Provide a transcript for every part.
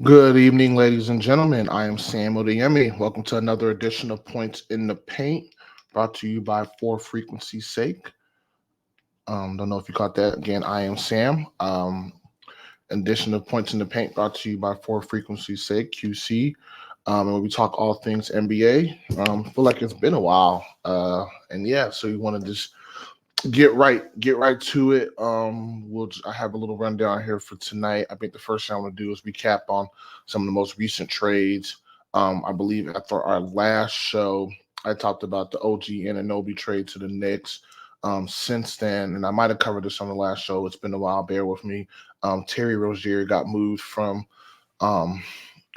Good evening, ladies and gentlemen. I am Sam Odeyemi. Welcome to another edition of Points in the Paint, brought to you by For Frequency's Sake. Don't know if you caught that. Again, I am Sam. Edition of Points in the Paint, brought to you by For Frequency's Sake, QC. And we talk all things NBA. Feel like it's been a while. And yeah, so we want to just get right to it. I have a little rundown here for tonight. I think the first thing I want to do is recap on some of the most recent trades. I believe after our last show, I talked about the OG Anunoby trade to the Knicks. Since then, and I might have covered this on the last show. It's been a while. Bear with me. Terry Rozier got moved from um,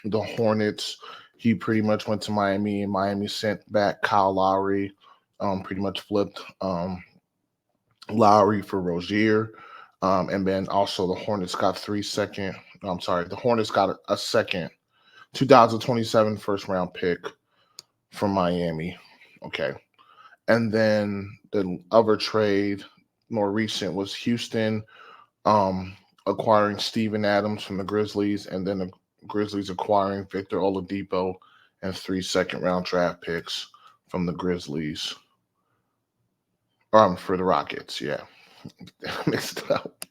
the Hornets. He pretty much went to Miami, and Miami sent back Kyle Lowry. Pretty much flipped. Lowry for Rozier. And then also the Hornets got the Hornets got a second 2027 first round pick from Miami. Okay. And then the other trade, more recent, was Houston um, acquiring Steven Adams from the Grizzlies, and then the Grizzlies acquiring Victor Oladipo and 3 second round draft picks from the Grizzlies. For the Rockets, yeah. Mixed it up.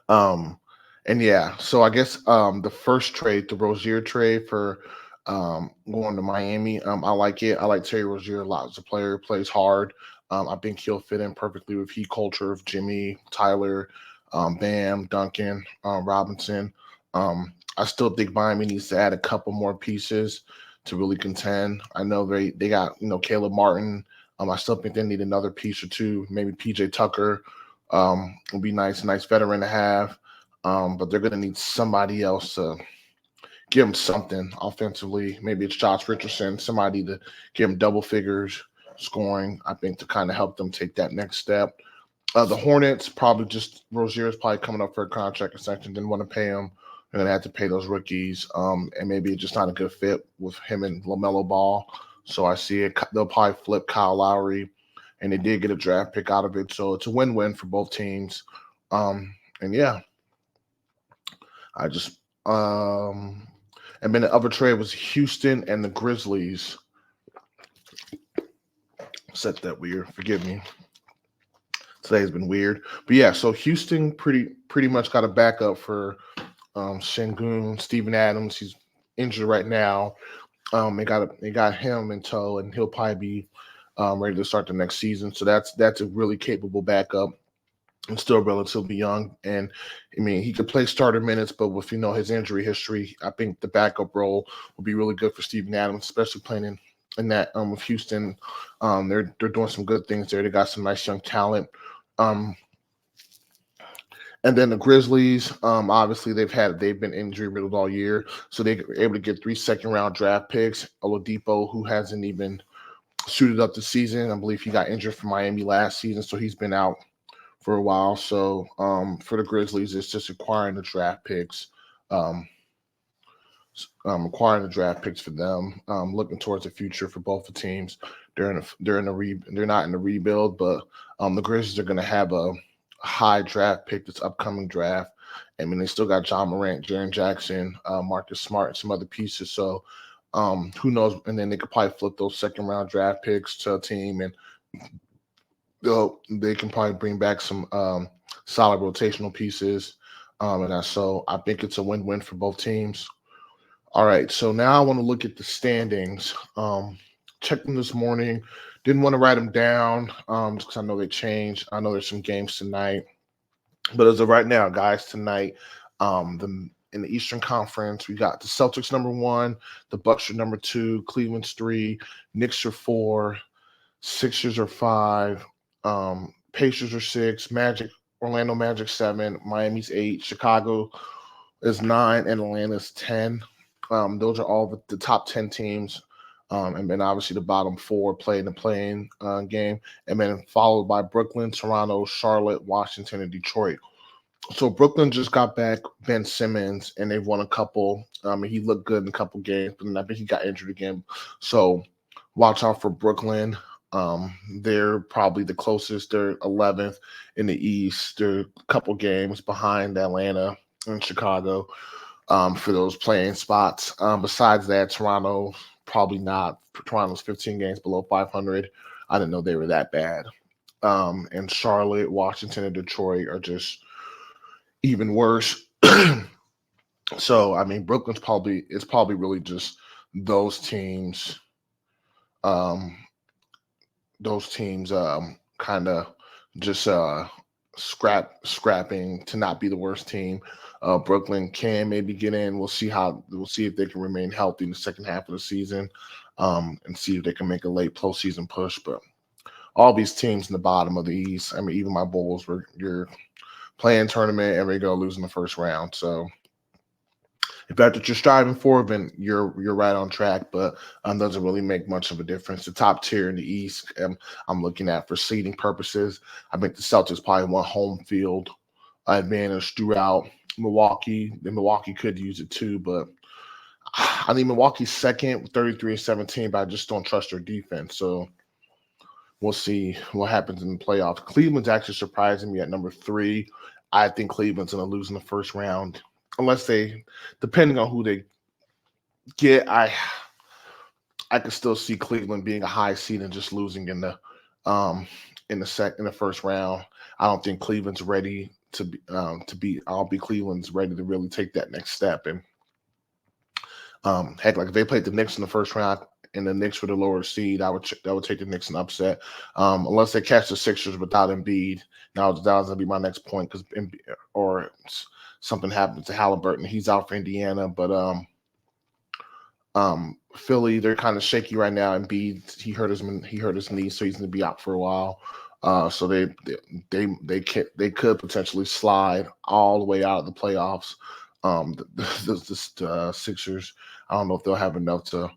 Um, and yeah, so I guess the first trade, the Rozier trade for going to Miami, I like it. I like Terry Rozier a lot as a player. Plays hard. I think he'll fit in perfectly with Heat culture of Jimmy, Tyler, Bam, Duncan, Robinson. I still think Miami needs to add a couple more pieces to really contend. I know they got Caleb Martin. I still think they need another piece or two. Maybe PJ Tucker would be nice veteran to have. But they're going to need somebody else to give them something offensively. Maybe it's Josh Richardson, somebody to give them double figures scoring. I think to kind of help them take that next step. The Hornets probably just Rozier's probably coming up for a contract extension. Didn't want to pay him. They're gonna have to pay those rookies, and maybe it's just not a good fit with him and LaMelo Ball. So I see it. They'll probably flip Kyle Lowry, and they did get a draft pick out of it. So it's a win-win for both teams. And yeah, I just and then the other trade was Houston and the Grizzlies. Said that weird. Forgive me. Today's been weird, but yeah. So Houston pretty much got a backup for Sengun, Steven Adams. He's injured right now. They got him in tow, and he'll probably be ready to start the next season. So that's a really capable backup. And still relatively young, and I mean he could play starter minutes, but with his injury history, I think the backup role will be really good for Steven Adams, especially playing in that with Houston. They're doing some good things there. They got some nice young talent. Um, and then the Grizzlies, obviously they've been injury riddled all year, so they were able to get 3 second round draft picks. Oladipo, who hasn't even suited up the season, I believe he got injured for Miami last season, so he's been out for a while. So for the Grizzlies, it's just acquiring the draft picks, um, acquiring the draft picks for them, looking towards the future for both the teams. They're not in the rebuild, but the Grizzlies are going to have a high draft pick this upcoming draft. I mean, they still got John Morant, Jaren Jackson, Marcus Smart, and some other pieces. So who knows? And then they could probably flip those second round draft picks to a team, and they can probably bring back some solid rotational pieces. So I think it's a win-win for both teams. All right, so now I want to look at the standings. Checked them this morning. Didn't want to write them down just because I know they changed. I know there's some games tonight, but as of right now, guys, tonight, in the Eastern Conference, we got the Celtics number 1, the Bucks are number 2, Cleveland's 3, Knicks are 4, Sixers are 5, Pacers are 6, Orlando Magic 7, Miami's 8, Chicago is 9, and Atlanta's 10. Those are all the top 10 teams. And then obviously the bottom 4 play in the playing game, and then followed by Brooklyn, Toronto, Charlotte, Washington, and Detroit. So Brooklyn just got back Ben Simmons, and they've won a couple. He looked good in a couple games, but then I think he got injured again. So watch out for Brooklyn. They're probably the closest. They're 11th in the East. They're a couple games behind Atlanta and Chicago. for those playing spots. Besides that, Toronto probably not. Toronto's 15 games below 500. I didn't know they were that bad. And Charlotte, Washington, and Detroit are just even worse. So I mean, it's probably really just those teams. Um, those teams kind of just scrapping to not be the worst team. Brooklyn can maybe get in. We'll see if they can remain healthy in the second half of the season, and see if they can make a late postseason push. But all these teams in the bottom of the East, I mean, even my Bulls were you're playing tournament and they go losing the first round. So if that's what you're striving for, then you're right on track. But doesn't really make much of a difference. The top tier in the East, I'm looking at for seeding purposes. I think the Celtics probably want home field advantage throughout Milwaukee. And Milwaukee could use it too, but I think Milwaukee's second, 33-17, but I just don't trust their defense. So we'll see what happens in the playoffs. Cleveland's actually surprising me at number 3. I think Cleveland's going to lose in the first round. Unless they, depending on who they get, I could still see Cleveland being a high seed and just losing in the first round. I don't think Cleveland's ready to be. I don't think Cleveland's ready to really take that next step. And heck, like if they played the Knicks in the first round and the Knicks were the lower seed, I would take the Knicks in upset. Unless they catch the Sixers without Embiid. Now that was gonna be my next point because or something happens to Halliburton. He's out for Indiana, but Philly, they're kind of shaky right now. Embiid, he hurt his knee, so he's gonna be out for a while. So they could potentially slide all the way out of the playoffs. The Sixers, I don't know if they'll have enough to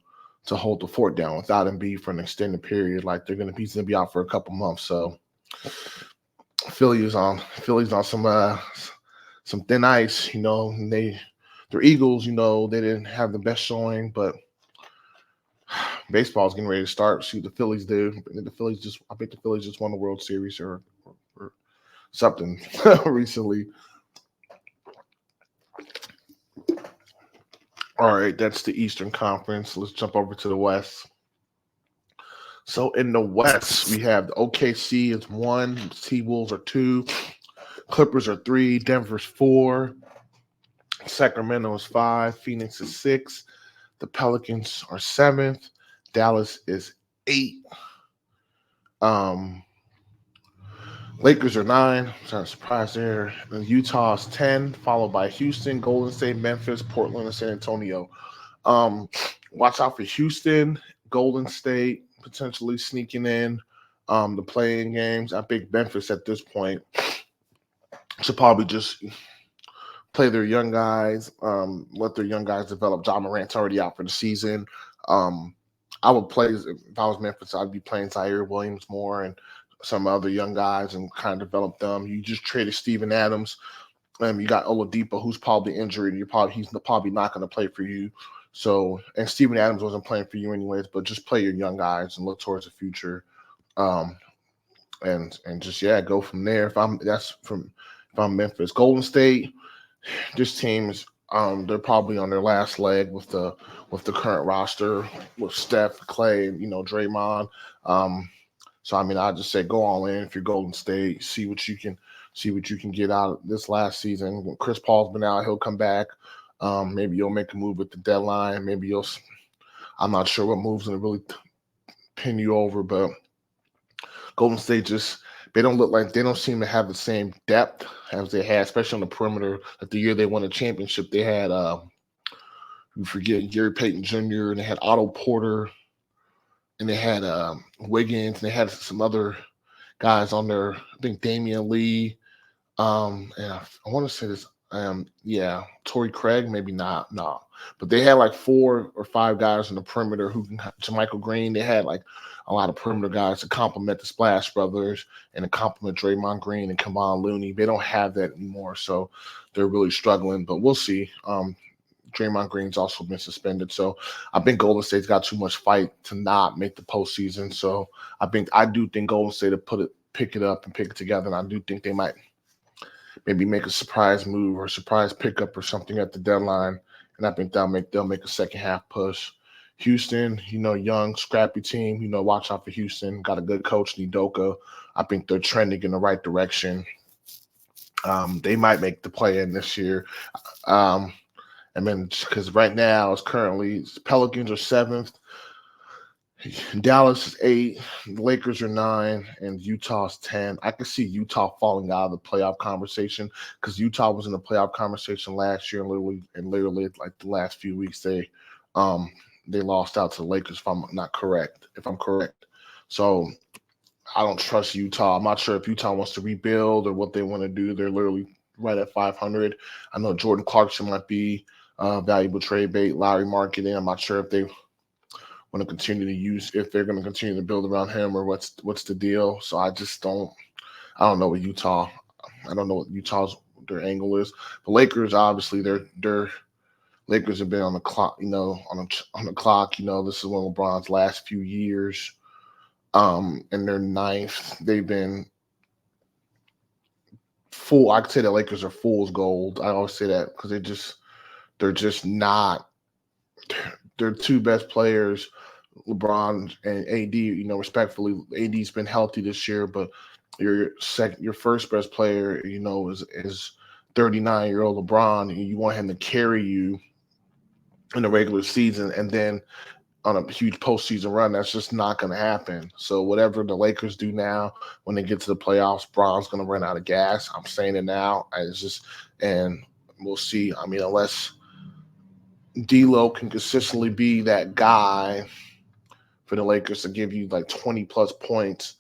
hold the fort down without Embiid for an extended period. Like he's gonna be out for a couple months. So Philly's on some thin ice, and they're Eagles, they didn't have the best showing, but baseball's getting ready to start. See what the Phillies do. I think the Phillies just won the World Series or something recently. All right, that's the Eastern Conference. Let's jump over to the West. So in the West, we have the OKC is 1, T-Wolves are 2, Clippers are 3, Denver's 4, Sacramento is 5, Phoenix is 6, the Pelicans are 7th, Dallas is 8, Lakers are 9, not a surprise there, and Utah is 10, followed by Houston, Golden State, Memphis, Portland, and San Antonio. Watch out for Houston, Golden State, potentially sneaking in the playing games. I think Memphis at this point should probably just play their young guys, let their young guys develop. John Morant's already out for the season. I would play, if I was Memphis, I'd be playing Zaire Williams more and some other young guys and kind of develop them. You just traded Steven Adams. You got Oladipo, who's probably injured. He's probably not going to play for you. So, and Steven Adams wasn't playing for you anyways, but just play your young guys and look towards the future. And just, go from there. If I'm Memphis. Golden State, this team is, they're probably on their last leg with the current roster with Steph, Clay, Draymond. So I mean, I just say go all in if you're Golden State. See what you can get out of this last season. When Chris Paul's been out, he'll come back. Maybe you'll make a move at the deadline. I'm not sure what move's going to really pin you over, but Golden State they don't seem to have the same depth as they had, especially on the perimeter. Like the year they won a championship, they had, you forget, Gary Payton Jr., and they had Otto Porter, and they had Wiggins, and they had some other guys on there. I think Damian Lee, and I want to say this, Torrey Craig, maybe not, no. But they had like 4 or 5 guys on the perimeter who can, JaMychal Green, they had like a lot of perimeter guys to complement the Splash Brothers and to complement Draymond Green and Kevon Looney. They don't have that anymore, so they're really struggling, but we'll see. Draymond Green's also been suspended, so I think Golden State's got too much fight to not make the postseason. So I do think Golden State will pick it up and pick it together, and I do think they might maybe make a surprise move or surprise pickup or something at the deadline, and I think they'll make a second half push. Houston, young, scrappy team. Watch out for Houston. Got a good coach, Nidoka. I think they're trending in the right direction. They might make the play in this year. Um, and then because right now it's currently Pelicans are seventh, Dallas is eight, the Lakers are nine, and Utah's 10. I could see Utah falling out of the playoff conversation because Utah was in the playoff conversation last year, and literally like the last few weeks um they lost out to the Lakers. If I'm correct, so I don't trust Utah. I'm not sure if Utah wants to rebuild or what they want to do. They're literally right at 500. I know Jordan Clarkson might be valuable trade bait, Lowry marketing. I'm not sure if they want to continue to use if they're going to continue to build around him or what's the deal. So I don't know what Utah. I don't know what Utah's their angle is. The Lakers obviously they're Lakers have been on the clock. On the clock. This is one of LeBron's last few years. And they're ninth. They've been full. I could say the Lakers are fool's gold. I always say that because they're just not. Their two best players, LeBron and AD. Respectfully, AD's been healthy this year, but your first best player, is 39-year-old LeBron, and you want him to carry you in the regular season, and then on a huge postseason run, that's just not going to happen. So whatever the Lakers do now, when they get to the playoffs, Bron's going to run out of gas. I'm saying it now. And we'll see. I mean, unless D'Lo can consistently be that guy for the Lakers to give you like 20 plus points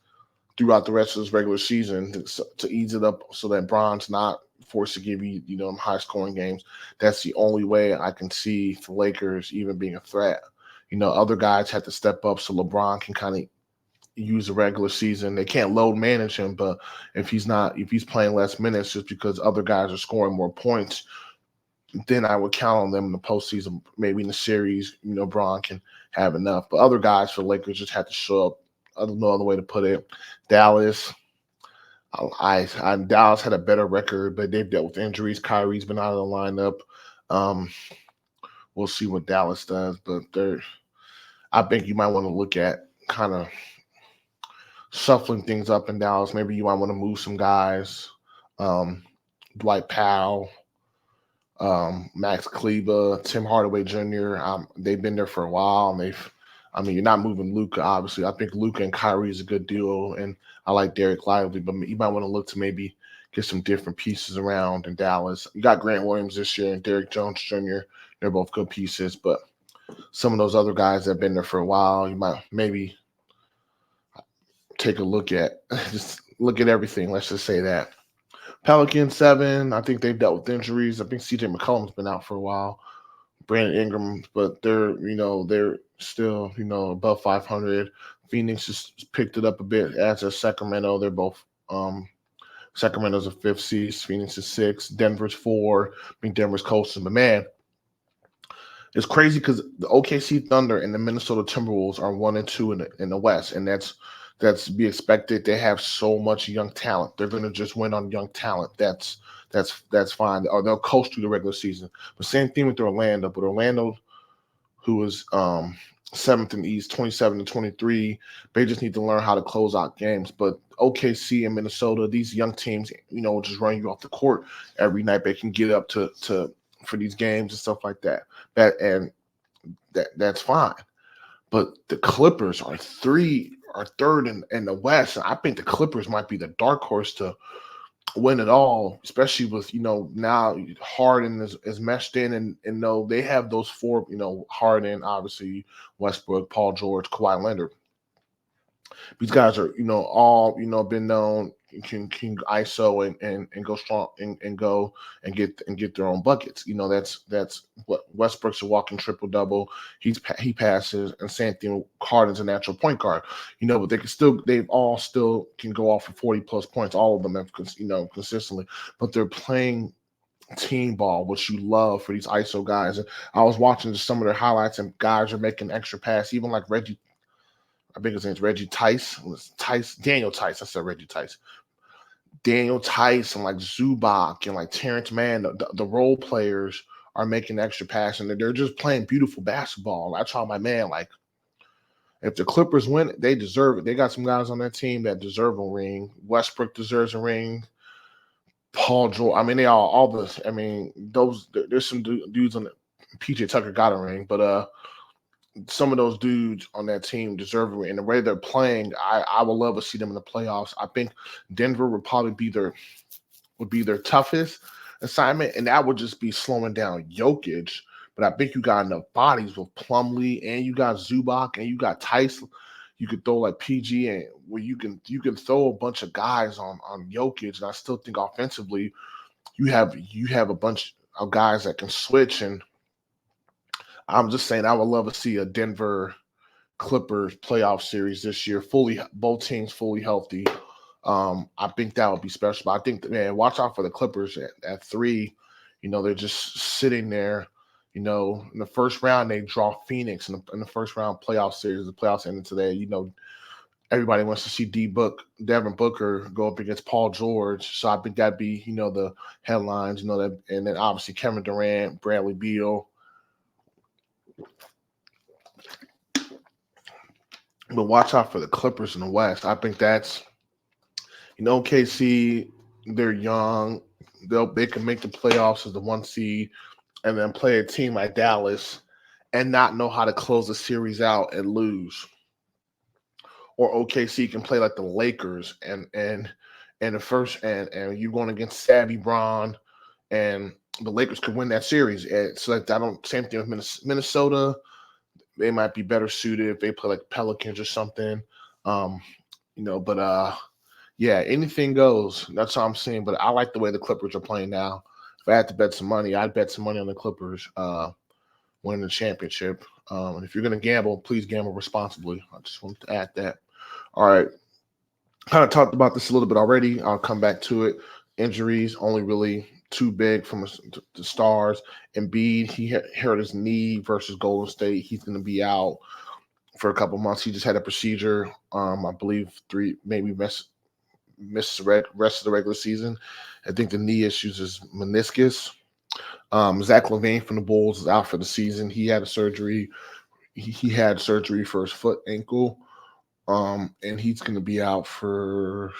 throughout the rest of this regular season to ease it up so that Bron's not forced to give you, high scoring games. That's the only way I can see the Lakers even being a threat. Other guys have to step up so LeBron can kind of use the regular season. They can't load manage him, but if he's playing less minutes just because other guys are scoring more points, then I would count on them in the postseason. Maybe in the series, Bron can have enough. But other guys for the Lakers just have to show up. I don't know other way to put it. Dallas, Dallas had a better record, but they've dealt with injuries. Kyrie's been out of the lineup. We'll see what Dallas does, but I think you might want to look at kind of shuffling things up in Dallas. Maybe you might want to move some guys. Dwight Powell, Max Kleber, Tim Hardaway Jr. They've been there for a while, and you're not moving Luka, obviously. I think Luka and Kyrie is a good duo, and I like Derek Lively, but you might want to look to maybe get some different pieces around in Dallas. You got Grant Williams this year and Derrick Jones Jr. They're both good pieces, but some of those other guys that have been there for a while, you might maybe take a look at. Just look at everything. Let's just say that. Pelicans 7. I think they've dealt with injuries. I think CJ McCollum's been out for a while. Brandon Ingram, but they're still above 500. Phoenix just picked it up a bit, as as Sacramento. They're both Sacramento's a 5th seed. Phoenix is 6. Denver's 4. I think Denver's coasting, but man, it's crazy because the OKC Thunder and the Minnesota Timberwolves are 1 and 2 in the West, and that's to be expected. They have so much young talent. They're going to just win on young talent. That's fine. Or they'll coast through the regular season. But same thing with Orlando. But Orlando, who was 7th in the East, 27-23, they just need to learn how to close out games. But OKC and Minnesota, these young teams, just run you off the court every night. They can get up to for these games and stuff like that. That's fine. But the Clippers are third in the West. And I think the Clippers might be the dark horse to win it all, especially with now Harden is meshed in and they have those 4, Harden, obviously Westbrook, Paul George, Kawhi Leonard. These guys are all been known can ISO and go strong and go and get their own buckets. That's what Westbrook's a walking triple double. He passes, and same thing. Harden's a natural point guard. But they've all still can go off for 40 plus points. All of them have consistently, but they're playing team ball, which you love for these ISO guys. And I was watching some of their highlights, and guys are making extra pass, even like Reggie. I think his name's Reggie Tice. Daniel Tice. I said Reggie Tice. Daniel Tice and like Zubac and like Terrence Mann, the role players are making extra pass and they're just playing beautiful basketball. I tell my man, like, if the Clippers win, they deserve it. They got some guys on that team that deserve a ring. Westbrook deserves a ring. Paul George. I mean, they all this. I mean, there's some dudes on the PJ Tucker got a ring, but some of those dudes on that team deserve it. And the way they're playing, I would love to see them in the playoffs. I think Denver would probably be their toughest assignment, and that would just be slowing down Jokic. But I think you got enough bodies with Plumlee, and you got Zubac, and you got Tyson. You could throw like PG, and where you can throw a bunch of guys on Jokic, and I still think offensively you have a bunch of guys that can switch. And I'm just saying, I would love to see a Denver Clippers playoff series this year, both teams fully healthy. I think that would be special. But I think, man, watch out for the Clippers at 3. They're just sitting there. In the first round, they draw Phoenix in the first round playoff series. The playoffs ended today. Everybody wants to see Devin Booker go up against Paul George. So I think that'd be, the headlines, that, and then obviously Kevin Durant, Bradley Beal. But watch out for the Clippers in the West. I think that's, KC, they're young. They can make the playoffs as the 1 seed and then play a team like Dallas and not know how to close the series out and lose. Or OKC can play like the Lakers and the first and you're going against Savvy Braun and the Lakers could win that series. And so like same thing with Minnesota. They might be better suited if they play like Pelicans or something. Yeah, anything goes. That's all I'm saying. But I like the way the Clippers are playing now. If I had to bet some money, I'd bet some money on the Clippers winning the championship. And if you're going to gamble, please gamble responsibly. I just wanted to add that. All right. Kind of talked about this a little bit already. I'll come back to it. Injuries, only really too big from the Stars. Embiid, he hurt his knee versus Golden State. He's going to be out for a couple months. He just had a procedure. I believe 3, maybe miss the rest of the regular season. I think the knee issues is meniscus. Zach LaVine from the Bulls is out for the season. He had a surgery. He had surgery for his foot ankle. And he's going to be out for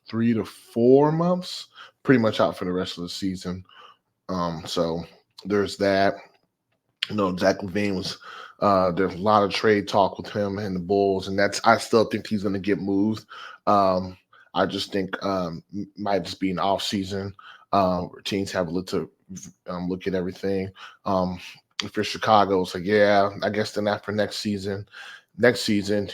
3 to 4 months, pretty much out for the rest of the season. So there's that. Zach LaVine was, there's a lot of trade talk with him and the Bulls, and I still think he's going to get moved. I just think might just be an off season where teams have a little look at everything. If you're Chicago, it's like, yeah, I guess then after next season,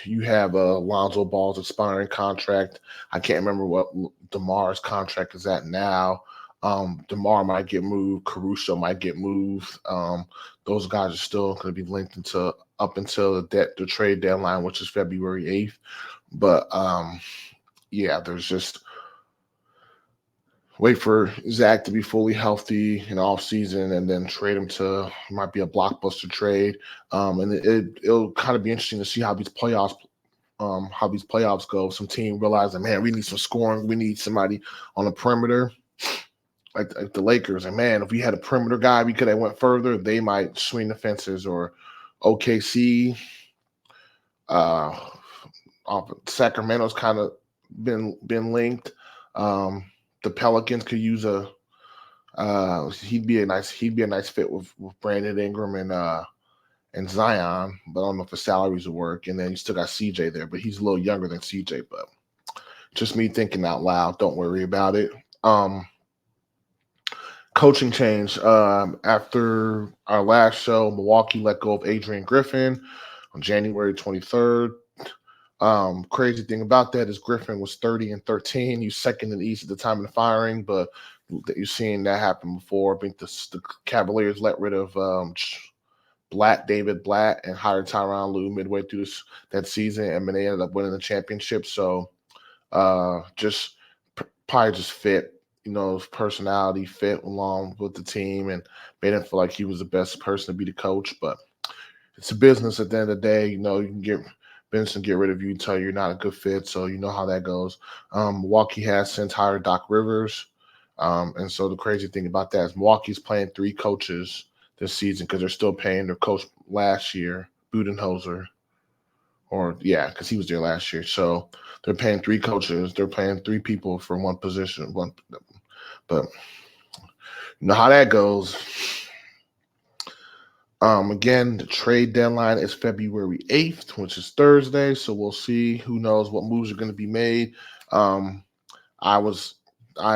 you have Lonzo Ball's expiring contract. I can't remember what DeMar's contract is at now. DeMar might get moved. Caruso might get moved. Those guys are still going to be linked up until the trade deadline, which is February 8th. But yeah, there's just wait for Zach to be fully healthy in off season and then trade him might be a blockbuster trade. And it'll kind of be interesting to see how these playoffs go. Some team realize that, man, we need some scoring. We need somebody on the perimeter. Like the Lakers, and man, if we had a perimeter guy, we could have went further. They might swing the fences. Or OKC, Sacramento's kind of been linked. The Pelicans could use he'd be a nice fit with Brandon Ingram and Zion, but I don't know if the salaries will work. And then you still got CJ there, but he's a little younger than CJ. But just me thinking out loud. Don't worry about it. Coaching change. After our last show, Milwaukee let go of Adrian Griffin on January 23rd. Crazy thing about that is Griffin was 30-13. He was second in the East at the time of the firing, but you've seen that happen before. I think the Cavaliers let rid of David Blatt and hired Tyronn Lue midway through that season, and then they ended up winning the championship. So probably just fit. His personality fit along with the team and made him feel like he was the best person to be the coach. But it's a business at the end of the day. You can get Benson get rid of you, tell you you're not a good fit. So you know how that goes. Milwaukee has since hired Doc Rivers. And so the crazy thing about that is Milwaukee's playing 3 coaches this season because they're still paying their coach last year, Budenholzer. Because he was there last year. So they're paying 3 coaches. They're paying 3 people for one position. But you know how that goes. Again, the trade deadline is February 8th, which is Thursday. So we'll see. Who knows what moves are going to be made. I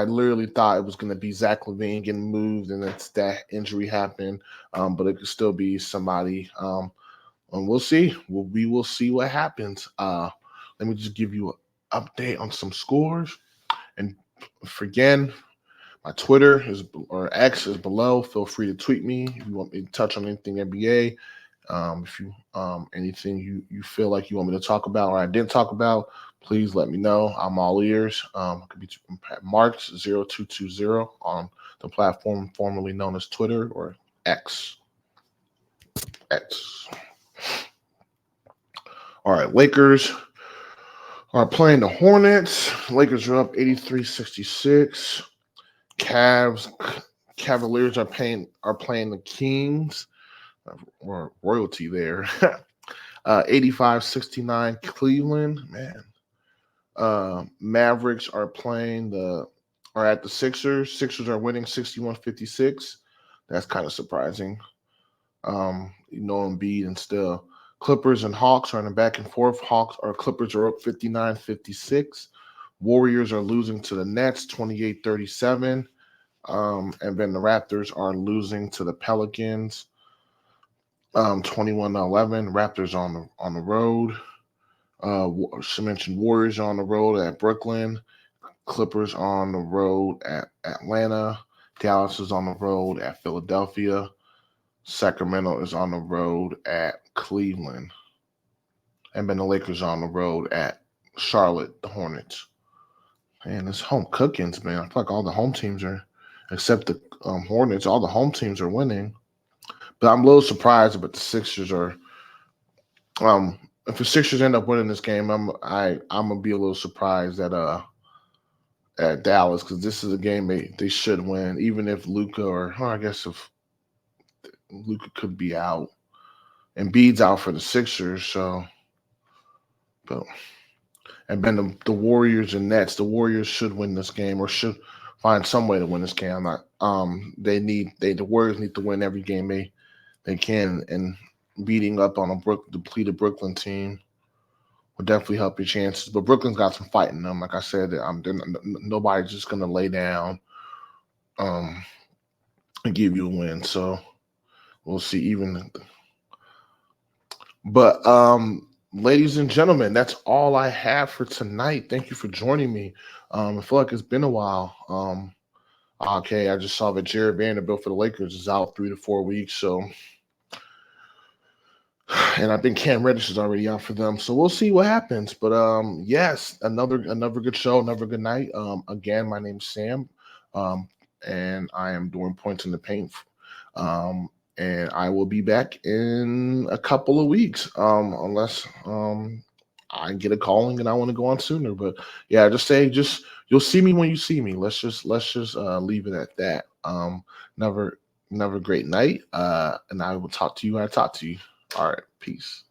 literally thought it was going to be Zach LaVine getting moved, and that injury happened. But it could still be somebody. And we'll see. We will see what happens. Let me just give you an update on some scores. And again, my Twitter or X is below. Feel free to tweet me if you want me to touch on anything NBA. If you anything you feel like you want me to talk about or I didn't talk about, please let me know. I'm all ears. It could be marked0220 on the platform formerly known as Twitter or X. All right, Lakers are playing the Hornets. Lakers are up 83-66. Cavaliers are playing the Kings, or royalty there. 85-69 Cleveland. Man, Mavericks are at the Sixers. Sixers are winning 61-56. That's kind of surprising. Embiid and still. Clippers and Hawks are in a back and forth. Clippers are up 59-56. Warriors are losing to the Nets 28-37. And then the Raptors are losing to the Pelicans 21-11. Raptors on the road. She mentioned Warriors on the road at Brooklyn. Clippers on the road at Atlanta. Dallas is on the road at Philadelphia. Sacramento is on the road at Cleveland. And then the Lakers are on the road at Charlotte, the Hornets. Man, it's home cookings, man. I feel like all the home teams are, except the Hornets, all the home teams are winning. But I'm a little surprised about the Sixers are. If the Sixers end up winning this game, I'm gonna be a little surprised at Dallas because this is a game they should win, even if Luka or I guess if Luka could be out and Embiid's out for the Sixers. So, and then the Warriors and Nets. The Warriors should win this game or should find some way to win this game. The Warriors need to win every game they can, and beating up on a depleted Brooklyn team will definitely help your chances. But Brooklyn's got some fight in them. Like I said, nobody's just gonna lay down and give you a win. So we'll see. But ladies and gentlemen, that's all I have for tonight. Thank you for joining me. I feel like it's been a while. Okay, I just saw that Jared Vanderbilt for the Lakers is out 3 to 4 weeks. So, and I think Cam Reddish is already out for them. So we'll see what happens. But yes, another good show, another good night. Again, my name's Sam, and I am doing Points in the Paint. And I will be back in a couple of weeks, unless I get a calling and I want to go on sooner. But yeah, you'll see me when you see me. Let's just leave it at that. Never great night. And I will talk to you when I talk to you. All right, peace.